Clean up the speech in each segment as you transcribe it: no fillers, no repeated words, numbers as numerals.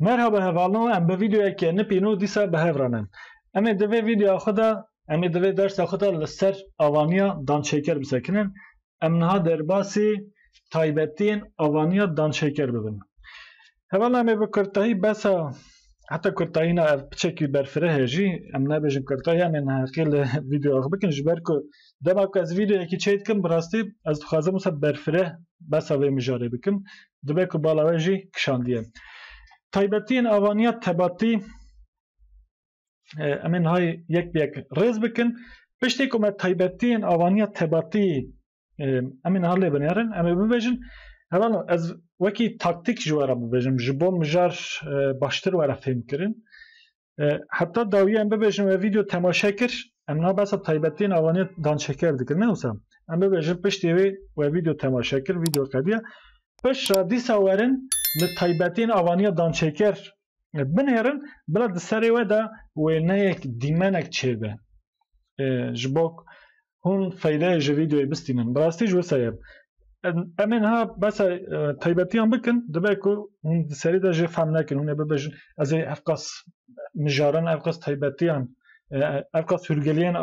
Merhaba hevalno em bi videoyekê nipînû dîsa bihevranin. Em ê divê videoya xwe de em ê divê dersa xwe de li ser avaniya dançêker bisekinin. Em niha derbasî taybetiyên avaniya dançêker bibin. Heval em ê bi kurtayî besa heta kurtayîna ev piçekî berfireh heye jî em nebêjin kurtayî em ê neheqî li videoya xwe bikin ji ber ku dema ku ez videoyekî çê dikim bi rastî ez dixwazim wisa berfireh besa vê mijarê bikim. Dibe ku bala we jî kişandiye. Taybetiyên avaniya tebatî em ê nihayê yek bi yek rêz bikin. Piştî ku me taybetiyên avaniya tebatî em ê niha lê binêrin, em ê bibêjin hevalno ez wekî taktik ji were bibêjim ji bo mijar baştir were fêm kirin. Heta dawiyê em bibêjin we video temaşe kir, em niha besa taybetiyên avaniya dançêker dikin ne wisa? Em bibêjin piştî wê we video temaşe kir, video qediye. Pişta dîsa werin li taybetiyên avaniya dançêker binêrin, bila di serê we de wêneyek dîmenek çêbe. Ji bo hûn feydeyê ji videoyê bistînin. Bi rastî ji wisa ye. Em ê niha besa taybetiyan bikin, dibe ku hûn di serî de jê fehm nekin. Hûn ê bibêjin ez ê ev qas mijaran, ev qas taybetiyan, ev qas hûrgeliyên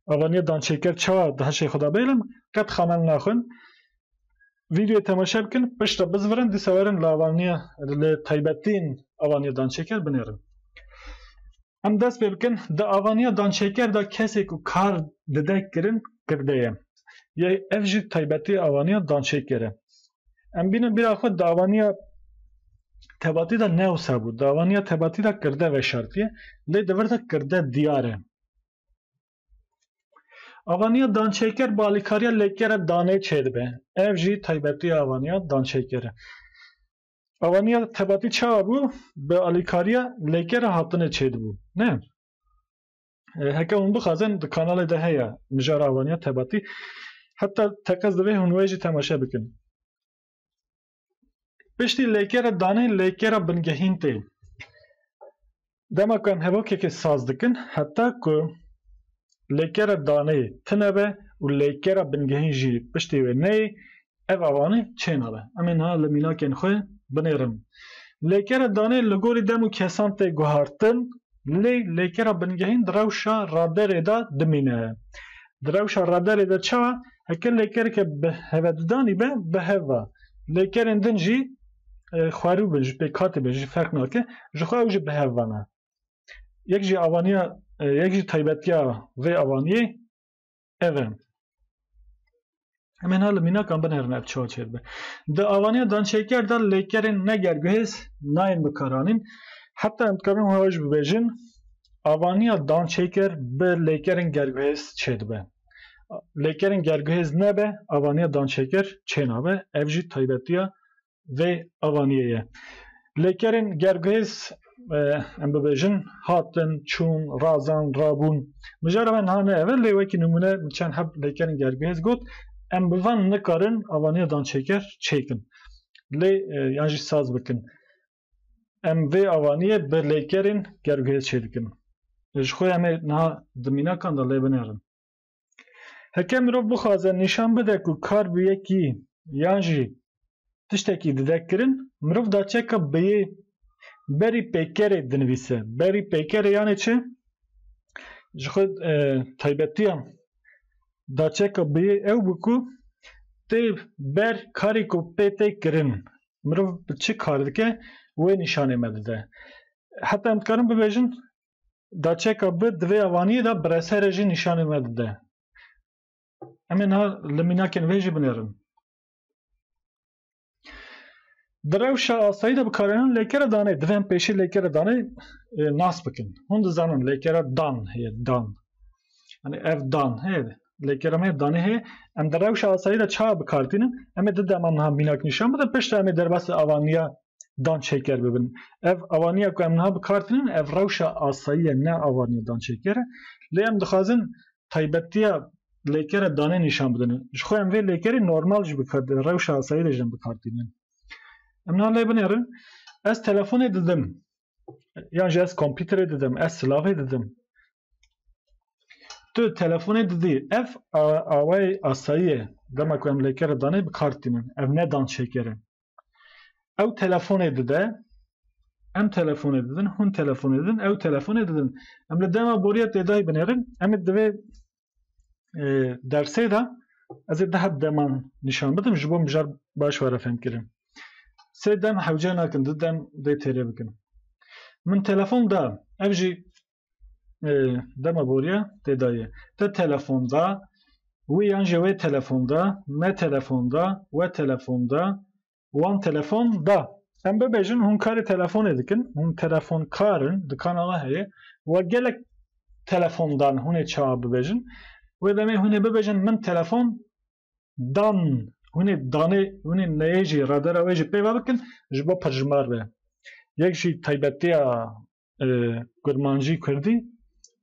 avaniya dançêker çawa di heşê xwe de bêlim, qet xemel naxwin. Videoyu temaşe bikin, pişta bizvirin, dîsa werin li avaniya li taybetiyên avaniya dançêker binêrin. Em dest pê bikin, di avaniya dançêker de kesê ku kar dide kirin kirde ye. Ev jî taybetî avaniya dançêker e. Em bînin bîra xwe di avaniya tebatî de ne wisa bû. Di avaniya tebatî de kirde veşartiye, lê di vir de kirde diyar e. Avaniya dançêker bi alîkariya lêkera danê çêdibe. Ev jî taybetiya avaniya dançêker e. Avaniya tebatî çawa bû? Bi alîkariya lêkera hatinê çêdibû. Ne? Heke hûn bixwazin di kanalê de heye mijara avaniya tebatî. Heta teqez divê hûn wê jî temaşe bikin. Piştî lêkera danê lêkera bingehîn tê. Dema ku em hevokekê saz dikin, heta ku lêkera danê tune be û lêkera bingehîn jî piştî wê neyê, ev avanî çê nabe. Em ê niha li mînakên xwe binêrin. Lêkera danê li gorî dem û kesan tê guhartin, lê lêkera bingehîn di rewşa raderê de dimîne. Di rewşa raderê de çawa? Heke lêkereke bi heveddanî be bi hev ve. Lêkerên din jî xwerû bin, ji pê katê be, jî ferq nake, ji xwe ew jî bi hev vene. Yek jî avaniya yek jî taybetiya vê avaniyê ev e. Em ê niha li mînakan binêrin ev çawa çêdibe. Di avaniya dançêker de lêkerên negerguhêz nayên bikaranîn. Heta em dikarin xwe jî bibêjin avaniya dançêker bi lêkerên gerguhêz çêdibe. Lêkerên gerguhêz nebe, avaniya dançêker çê nabe. Ev jî taybetiya vê avaniyê ye. Lêkerên gerguhêz em bibêjin hatin, çûn, razan, rabûn. Mijara me niha ne ev e, lê wekî nimûne çend heb lêkerên gerguhêz got, em bi van nikarin avaniya dançêker çêkin. Lê yan jî saz bikin. Em vê avaniyê bi lêkerên gerguhêz çê dikin. Ji xwe em ê niha di mînakan de lê binêrin. Heke mirov bixwaze nîşan bide ku kar bi yekî yan jî tiştekî dide kirin, mirov daçeka bêyê berî pêkerê dinivîse. Berî pêkerê yanê çi? Ji xwe taybetiya daçeka bêyê ew bû ku tê ber karê ku pê tê kirin. Mirov bi çi kar dike? Wê nîşanê me dide. Heta em dikarin bibêjin daçeka bi di vê avaniyê de bi reserê jî nîşanê me dide. Em ê niha li mînakên vê jî binêrin. Di rewşa asayî de bikaranîn lêkera danê. Divê em pêşî lêkera danê nas bikin. Hûn dizanin lêkera dan heye, dan. Yani ev dan heye. Lêkera me danê heye. Em di rewşa asayî de çawa bikartînin, em ê dide em niha mînak nîşan bidin, pişta em ê derbasî avaniya dançêker bibin. Ev avaniya ku em niha bikartînin, ev rewşa asayî ne avaniya dançêker e. Lê em dixwazin taybetiya lêkera danê nîşan bidin. Ji xwe em vê lêkerê normal jî bikartînin, rewşa asayî de jî bikartînin. Em niha lê binêrin, ez telefonê didim, yan jî ez kompîterê didim, ez silavê didim. Tu telefonê didî, ev awayê asayî ye. Dema ku em lêkera danê bikartînin, ev ne dançêker e. ew telefonê dide, em telefonê didin, hûn telefonê didin, ew telefonê didin. Em li dema boriya têdayî binêrin, em ê divê dersê de ez ê deh deman nîşan bidim ji bo mijar baş were fêmkirin. Sê dem hewce nakin, di dem dê têrê bikin. Min telefon da, ev jî dema boriya têdayî ye. Te telefonda, wî yan jî wê telefonda, me telefonda, we telefonda, wan telefon da. Em bibêjin hûn karê telefonê dikin, hûn telefonkarin, dikana we heye, we gelek telefondan hûn ê çawa bibêjin. Wê demê hûn ê bibêjin min telefon dan. Hûn ê danê, hûn ê neyê jî radara wê jî pêva bikin ji bo pirjimar be. Yek jî taybetiya Kurmancî Kurdî,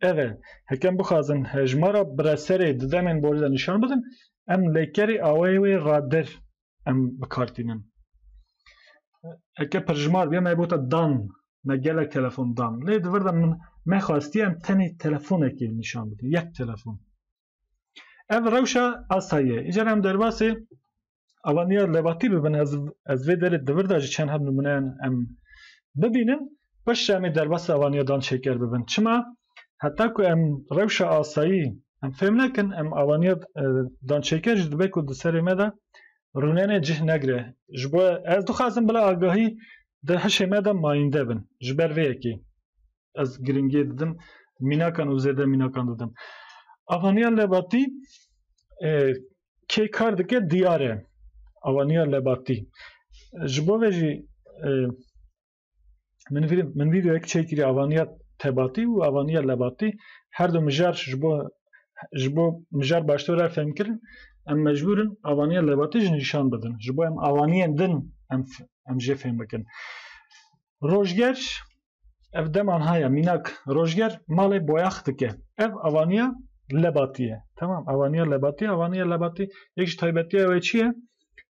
ev e. Hekem bixwazin hejmara bireserê di demên borî de nîşan bidin, em lêkerê awayê wê radir em bikartînin. Heke pirjimar biye me bota dan, me gelek telefon dan. Lê di vir de min me xwastiye em tenê telefonekê nîşan bidin, yek telefon. Ev rewşa asayî. Îcar em derbasê avaniya lebatî bibin, ez vê derê di vir de ji çend heb numuneyan em bibînin, baş em ê derbasê avaniya dan şeker bibin. Çima? Heta ku em rewşa asayî em fêm nekin, em avaniya dan şeker ji dibe ku di serê me de rûnenê cih negire. Ji bo ez dixwazim bila agahî di hişê me de mayînde bin. Ji ber vê yekê. Ez giringiyê didim, mînakan û zêde mînakan didim. Avaniya lebatî kê kar dike diyare. Avaniya lebatî. Ji bo ve jî min vîdeoyek çêkirî avaniya tebatî û avaniya lebatî her du mijar ji bo mijar başta were fêmkirin, em mecbûrin avaniya lebatî ji nîşan bidin. Ji bo em avaniyên din em jê fêm bikin. Rojger ev deman haya mînak rojger malê boyax dike. Ev avaniya lebatî ye. Tamam, avaniya lebatî yek ji taybetiya wê çi ye?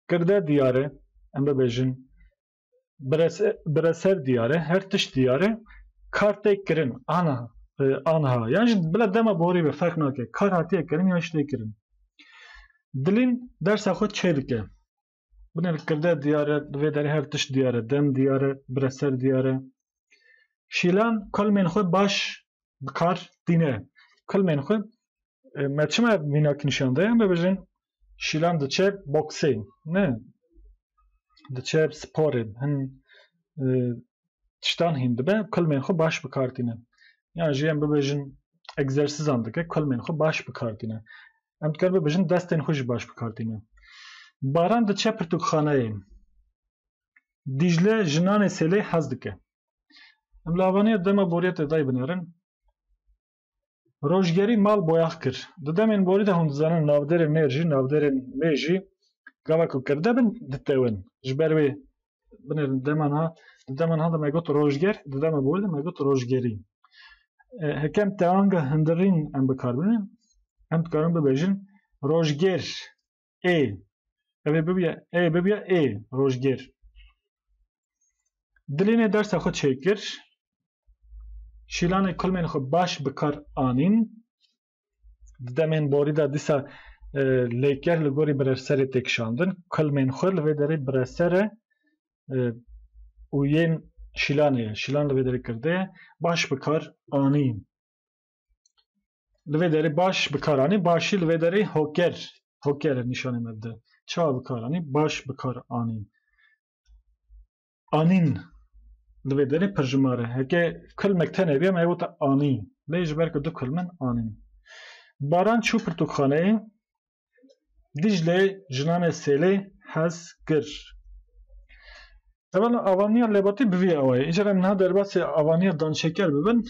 Girde diyare, em bibêjin bireser diyare, her tişt diyare, kar tê kirin, anha. Yani jî bila dema borî be ferq nake. Kar hatiye kirin ya jî tê kirin. Dilên dersa xwe çê dike. Binêr girde diyare, divê derê her tişt diyare, dem diyare, bireser diyare. Şîlan kulmên xwe baş bikar dîne. Kulmên xwe me çima mînak nîşan daye, em bibêjin şîlan diçe boksê, ne? Diçe sporê, hin tiştan hîn dibe, kulmên xwe baş bikar dîne. Yani jî em bibêjin egzersîzan dike, kulmên xwe baş bikar dîne. Em dikar bibêjin destên xwe jî baş bikar dîne. Baran diçe pirtûkxaneyê. Dîjle jinanê sêlê hez dike. Em li avaniya dema boriya têdayî binêrin. Rojgerî mal boyax kir. Di demên borî de hûn dizanin navderên mêr jî, navderên mê jî gava ku kirde bin ditewin. Ji ber wê binêrin deman ha de me got rojger, di dema borî de me got rojgerî. Hekem tevanga hindirîn em bikarbînin, em dikarin bibêjin rojger ê. Ev bibiye rojger. Dilê dersa xwe çêkir. Şîlanê kulmên xwe baş bikar anîn. Di demên borî de dîsa lêker li gorî bireserê tê kişandin. Kulmên xwe li vê derê biresere û yên şîlanê ye. Şîlan li vê derê kirde baş bikar anîn. Li vê derê baş bikar anîn, başî li vê derê hoker. Hoker nîşanê me dide. Çawa bikar anîn, baş bikar anîn. Anîn li vê derê pirjimar e. Heke kulmek tenê biye me wota anî. Lê ji ber ku du kulmin anîn. Baran çû pirtûkxaneyê. Dîjlê jinanê sêlê hez kir. Evvel avaniya lebatî bi vî awayê. Îcar em niha derbasê avaniya danşeker bibin.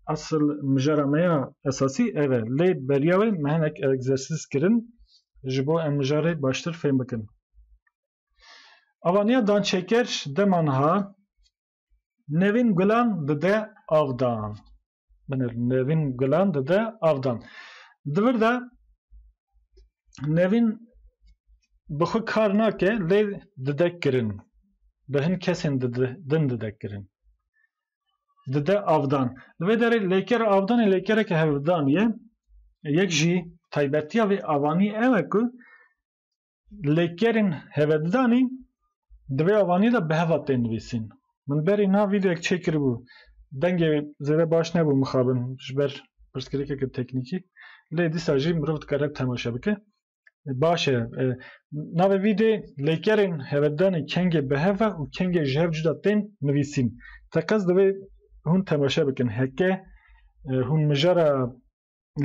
Asıl mijara me ya esasî ev e. Lê beriya wê me hinek egzersîz kirin ji bo em mijarê baştir fêm bikin. Avaniya danşeker deman ha nevîn gulan dide avdan. Nevîn gulan dide avdan. Di vir de nevîn bi xwe kar nake, lê didek kirin. Bi hin kesên din didek kirin. Dide avdan. Li vê derê lêker avdanê lêkereke hevdan ye. Yek jî taybetiya vê avanî ew e ku lêkerên hevdanî دوی آوانی دا به هوا تین نویسین من بری نا ویدیو یک چکر بو دنگی زیده باش نبو مخابن جبر پرسکری که تکنیکی لی دیسا جی مروفت کرد تماشا بکه باشه ناو ویدیو لیکرین هودانی کنگ به هوا و کنگ جهو جدا تین نویسین تاکز دوی هون تماشا بکن هکه هون مجارا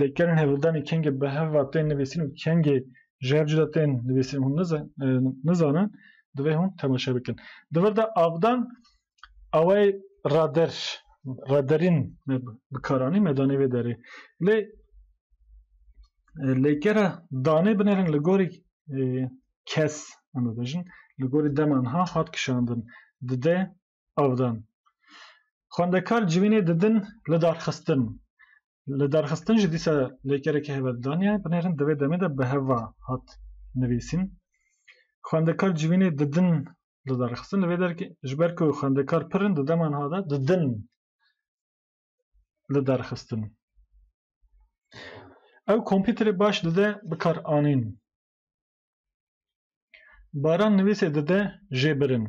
لیکرین هودانی کنگ به هوا تین نویسین و کنگ جهو جدا تین نویسین هون نزانن دوی هون تماشا بکن دوی دا آفدان اوی رادرین بکارانی مدانی وی داری لیکره دانه بنرن لگوری کس اما بجن لگوری دمان ها هات کشاندن دده آفدان خواندکار جوینه ددن لدارخستن جدیسا لیکره که هود دانیه بنرن دوی دمه ده به هوا هات نویسین خواندکار جوینه ددن لدارخستن دوی در که جبر که خواندکار پرن ددمان ها ده ددن لدارخستن او کامپیوتر باش دده بکار آنین باران نویسه دده جبرن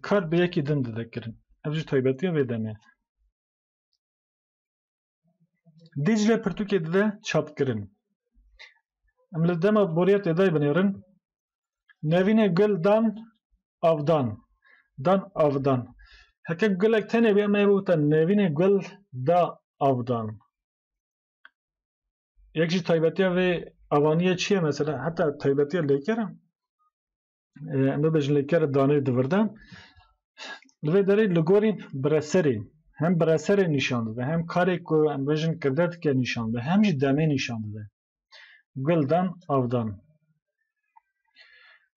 کار به یکی دن دده کرن اوجی تایبتیه و دمه دیجله پرتوکی دده چاپ کرن امل دمه بوریت ادای بنیرن نوینه گل دان آفدان هکه گلک تنه بیا میبوتا نوینه گل دا آفدان یکجی تایبتیه و اوانیه چیه مثلا حتی تایبتیه لیکرم امه بجن لیکر دانه دوردم دوی داری لگوری برسری هم برسری نشان داده هم کاری که ام بجن کردت که نشان داده هم جی دمه نشان داده گلدان آفدان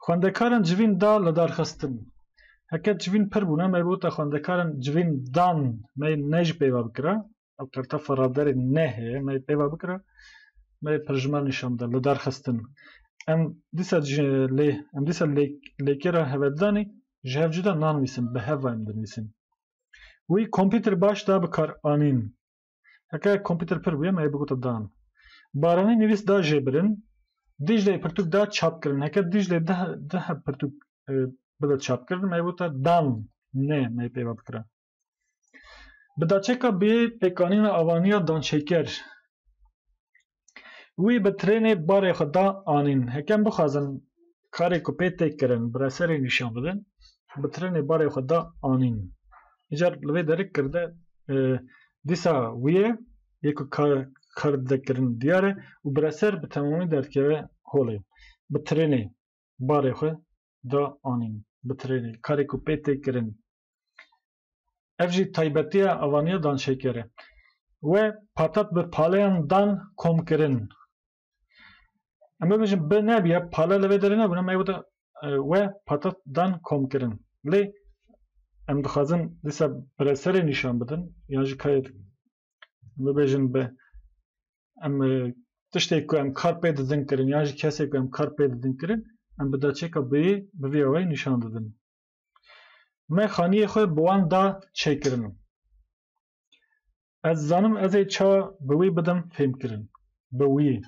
خواندکارن جوین دا لدار خستن هکت جوین پر بونه می بوتا خواندکارن جوین دان می نج پیوا بکره او کرتا فرادر نه می پیوا بکره می پرجمان نشان داده لدار خستن ام دیسا لیکره هودانی جهو جدا نانویسن به هوا ام دنویسن وی کامپیوتر باش دا بکار آنین هکه کامپیوتر پر بویا می بگوتا دان بارانی نویس دا جبرن دیجله پرتوک دا چاپ کرن هکه دیجله ده پرتوک بده چاپ کرن می بگوتا دان نه می پیوا بکره بدا چکا بی پیکانین آوانیا دان شکر وی به ترین باره خدا آنین هکم بخوازن کاری که پیته کرن برسری نشان بدن به ترین باره خدا آنین اجار لوی درک کرده دیسا ویه یکو کرده کرن دیاره و برسر به تمامی درکه هوله به ترین باره خدا آنین به ترین کاری که پیته کرن افجی تایبتیه آوانیه دان شکره و پاتت به پالیان دان کم کرن اما بجن به نبیه پالا لوی داره نبونه میبوده و پاتت دان کم کرن لی ام دخوازن دیسا برسری نشان بدن یعنی که اما بجن به ام تشتی که ام کار پیدا دن کرن یعنی کسی که ام کار پیدا دن کرن ام بدا چه که به وی نشان دادن من خانیه خوی بوان دا چه کرن از زانم از ای چا به وی بدم فهم کرن به وی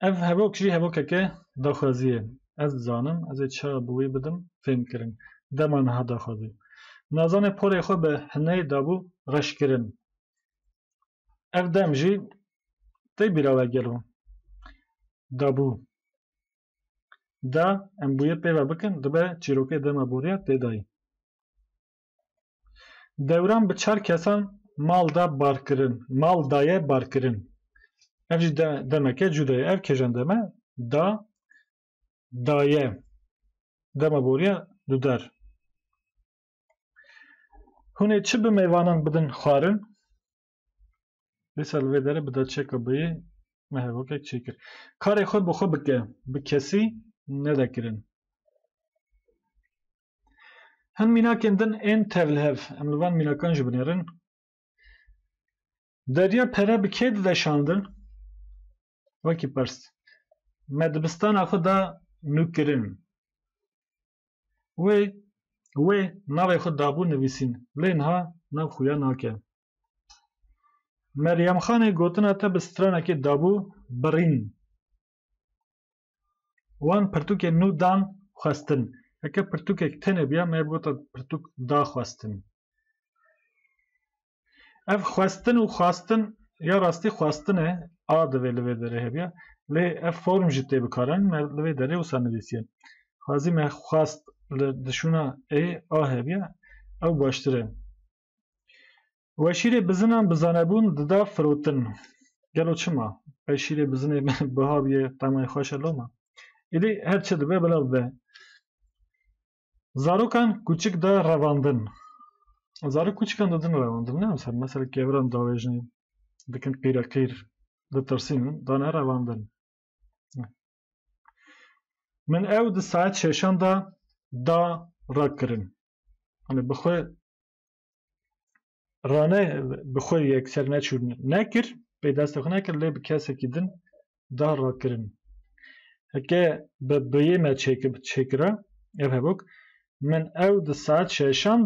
اف هبوک جی هبوک که داخوازیه از زانم از چه بوی بدم فهم کرن دمان ها داخوازی نازان پوری خو به هنه دابو رش کرن اف دم جی تی بیراوه گلو دابو دا ام بویه پیوه بکن دبه چیروکه دم بوریا تی دای دوران به چار کسان مال دا بار کرن مال دایه بار کرن ev jî demeke cuda ye ev kêjan deme da daye dema boriya du der hûn ê çi bi mêvanan bidin xwarin dîsal vê derê bi dadçeka bêyî me hevokek çêkir karê xwe bi xwe bike bi kesî nedekirin hin mînakên din ên tevlihev em li van mînakan jî binêrin derya pere bi kê diveşandin وکی پرس me dibistana xwe da nûkirin wê navê xwe dabû nivîsîn lê niha nav xuya nake Meryemxanê gotina te bi stranekê dabû birîn وان پرتوک نو دان خواستن اگه پرتوک تنه بیا می بگوتا پرتوک دا خواستن اف خواستن و خواستن یا راستی خواستنه آده وی لوی داره بیا لی اف فرم جته بکارن می لوی داره و سنویسیه خوازی می خواست دشونا ای آه بیا او باشتره وشیره بزنم بزنبون ددا فروتن گلو چما وشیره بزنه بها بیه تمای خوش لوما ایلی هر چه دبه بلا به زاروکان کوچک دا رواندن زارو کوچکان دادن رواندن نه مثلا کبران داویجنی دکن قیر دترسین دانه رواندن من او د ساعت ششان دا راکرن hani بخوی رانه بخوی یکسر نچون نکر به دست خو نکر لی بکسه کدن دا راکرن هکه به بیه ما چکره اف هبوک من او د ساعت ششان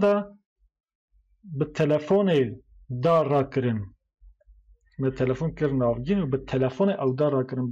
به تلفون دا راکرن به تلفون کرن آفگین و به تلفون او دا راکرن